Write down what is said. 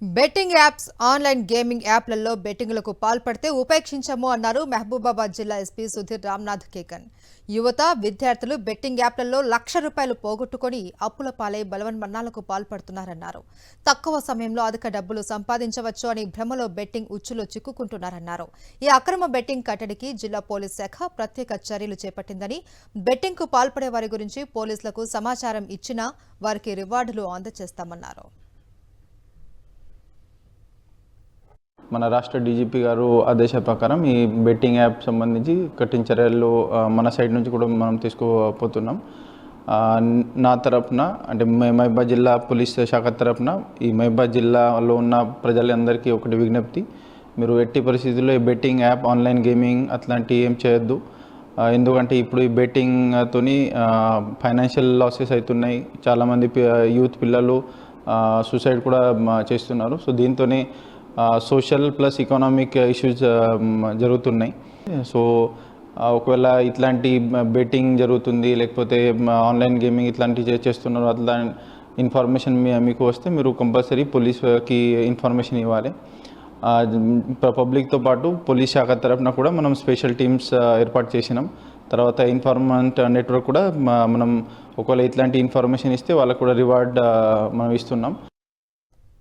Betting apps online gaming యాప్లలో బెట్టింగ్లకు పాల్పడితే ఉపేక్షించము అన్నారు మహబూబాబాద్ జిల్లా ఎస్పీ సుధీర్ రామ్నాథ్ కేకన్. యువత విద్యార్థులు బెట్టింగ్ యాప్లలో ₹1,00,000 పోగొట్టుకుని అప్పుల పాలై బలవన్మరణాలకు పాల్పడుతున్నారన్నారు. తక్కువ సమయంలో అధిక డబ్బులు సంపాదించవచ్చు అని భ్రమలో బెట్టింగ్ ఉచ్చులో చిక్కుకుంటున్నారన్నారు. ఈ అక్రమ బెట్టింగ్ కట్టడికి జిల్లా పోలీస్ శాఖ ప్రత్యేక చర్యలు చేపట్టిందని, బెట్టింగ్కు పాల్పడే వారి గురించి పోలీసులకు సమాచారం ఇచ్చినా వారికి రివార్డులు అందజేస్తామన్నారు. మన రాష్ట్ర డీజీపీ గారు ఆదేశాల ప్రకారం ఈ బెట్టింగ్ యాప్ సంబంధించి కఠిన చర్యలు మన సైడ్ నుంచి కూడా మనం తీసుకోపోతున్నాం. నా తరపున అంటే మహబూబాబాద్ జిల్లా పోలీస్ శాఖ తరపున ఈ మహబూబాబాద్ జిల్లాలో ఉన్న ప్రజలందరికీ ఒకటి విజ్ఞప్తి: మీరు ఎట్టి పరిస్థితుల్లో ఈ బెట్టింగ్ యాప్, ఆన్లైన్ గేమింగ్ అట్లాంటివి ఏం చేయొద్దు. ఎందుకంటే ఇప్పుడు ఈ బెట్టింగ్తోని ఫైనాన్షియల్ లాసెస్ అవుతున్నాయి. చాలామంది యూత్ పిల్లలు సూసైడ్ కూడా చేస్తున్నారు. సో దీంతోనే సోషల్ ప్లస్ ఎకనామిక్ ఇష్యూస్ జరుగుతున్నాయి. సో ఒకవేళ ఇట్లాంటి బెట్టింగ్ జరుగుతుంది, లేకపోతే ఆన్లైన్ గేమింగ్ ఇట్లాంటివి చేస్తున్నారు, అట్లా ఇన్ఫర్మేషన్ మీకు వస్తే మీరు కంపల్సరీ పోలీస్కి ఇన్ఫర్మేషన్ ఇవ్వాలి. పబ్లిక్తో పాటు పోలీస్ శాఖ తరఫున కూడా మనం స్పెషల్ టీమ్స్ ఏర్పాటు చేసినాం. తర్వాత ఇన్ఫార్మెంట్ నెట్వర్క్ కూడా మనం ఒకవేళ ఇట్లాంటి ఇన్ఫర్మేషన్ ఇస్తే వాళ్ళకు కూడా రివార్డ్ మనం ఇస్తున్నాం.